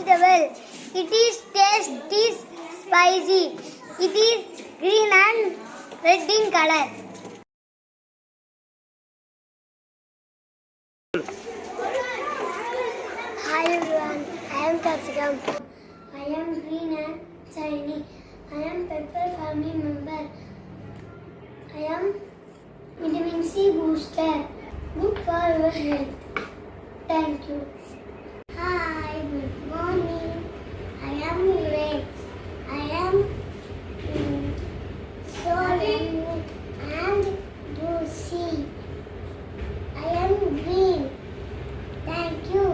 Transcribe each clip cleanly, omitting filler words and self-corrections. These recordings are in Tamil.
vegetable. It is tasty, spicy. It is green and red in color. Hi everyone, I am Capsicum. I am green and shiny. I am pepper family member. I am vitamin C booster. Good for your health. Thank you. Hi, good morning. I am red. I am solemn and juicy. I am green. Thank you.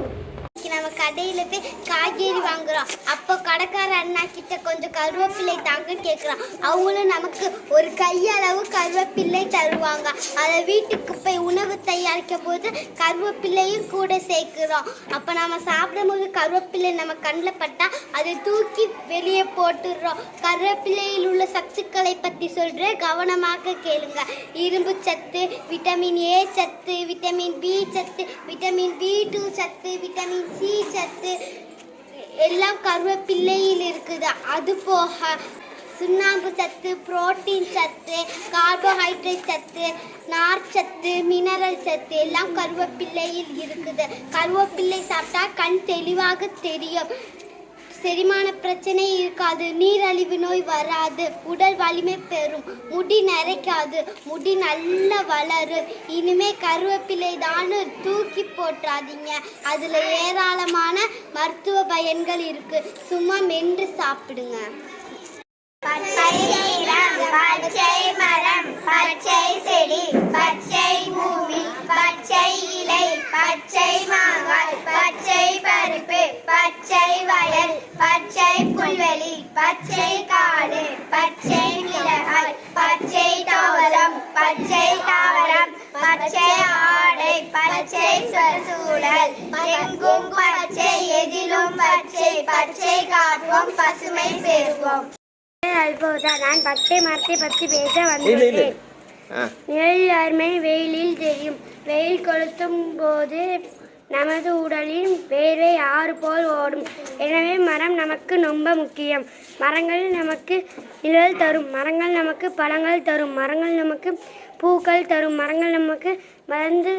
நம்ம கடையில் போய் காய்கறி வாங்குறோம். அப்போ கடைக்கார அண்ணா கிட்ட கொஞ்சம் கருவேப்பிலை தாங்கன்னு கேட்குறோம். அவங்களும் நமக்கு ஒரு கையளவு கருவேப்பிலை தருவாங்க. அதை வீட்டுக்கு போய் உணவு தயாரிக்கும் போது கருவேப்பிலையும் கூட சேர்க்குறோம். அப்போ நம்ம சாப்பிடும் போது கருவேப்பிலை நம்ம கண்ணில் பட்டால் அதை தூக்கி வெளியே போட்டுடுறோம். கருவேப்பிலையில் உள்ள சத்துக்களை பற்றி சொல்கிறேன், கவனமாக கேளுங்க. இரும்பு சத்து, விட்டமின் ஏ சத்து, விட்டமின் பி சத்து, விட்டமின் பி2 சத்து, விட்டமின் சி சத்து எல்லாம் கருவேப்பிலையில் இருக்குது. அது போக சுண்ணாம்பு சத்து, புரோட்டீன் சத்து, கார்போஹைட்ரேட் சத்து, நார் சத்து, மினரல் சத்து எல்லாம் கருவேப்பிலையில் இருக்குது. கருவேப்பிலை சாப்பிட்டா கண் தெளிவாக தெரியும். செரிமான பிரச்சனை இருக்காது, நீரழிவு நோய் வராது, உடல் வலிமை பெறும், முடி நரைக்காது, முடி நல்லா வளரும். இனிமே கருவேப்பிலை தான் தூக்கி போட்டுறாதீங்க. அதில் ஏராளமான மருத்துவ பயன்கள் இருக்கு. சும்மா மென்று சாப்பிடுங்க. பச்சை நிறம், பச்சை மரம், பச்சை செடி, பச்சை பூமி, பச்சை இலை, பச்சை மாங்காய், பச்சை பருப்பு, பச்சை வயல், பச்சை புல்வெளி, பச்சை காடு, பச்சை மிளகாய், பச்சை தோரம், பச்சை தாவரம், பச்சை ஆடை, பச்சை சூழல், எங்கும் பச்சை, எதிலும் பச்சை, பச்சை காப்போம், பசுமை பெறுவோம். நான் பச்சை மரத்தை பற்றி பேச வந்துள்ளேன். நிழல் அருமை வெயிலில் தெரியும். வெயில் கொளுத்தும் போது நமது உடலின் வேர்வை ஆறு போல் ஓடும். எனவே மரம் நமக்கு ரொம்ப முக்கியம். மரங்கள் நமக்கு நிழல் தரும், மரங்கள் நமக்கு பழங்கள் தரும், மரங்கள் நமக்கு பூக்கள் தரும், மரங்கள் நமக்கு மருந்து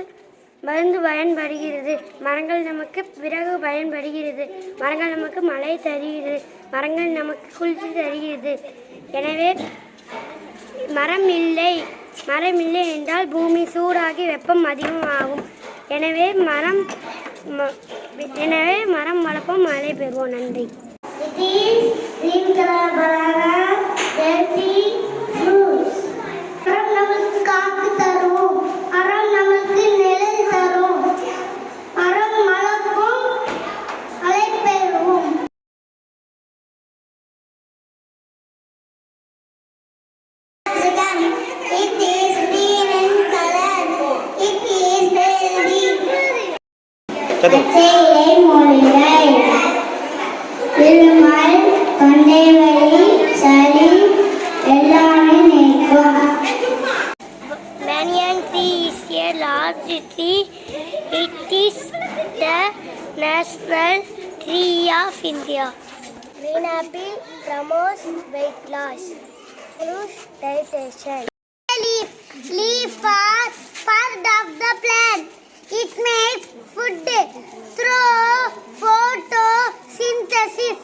பயன்படுகிறது, மரங்கள் நமக்கு விறகு பயன்படுகிறது, மரங்கள் நமக்கு மழை தருகிறது, மரங்கள் நமக்கு குளிர்ச்சி தருகிறது. எனவே மரம் இல்லை என்றால் பூமி சூடாகி வெப்பம் அதிகமாகும். எனவே மரம் வளர்ப்போம், மழை பெறுவோம். நன்றி. மரம் நமக்கு காற்று தரும், மரம் நமக்கு நிழல் தரும், மரம் வளர்ப்போம், மழை பெறுவோம். It is green in color. It is healthy. பச்சை இலை மொழிலை, திருமல், தொண்டை வலி, சளி எல்லாமே நீக்கும். Banyan tree is a large tree. It is the national tree of India. Green apple promotes weight loss. Digestion. Leaf are part of the plant. It makes food through photosynthesis.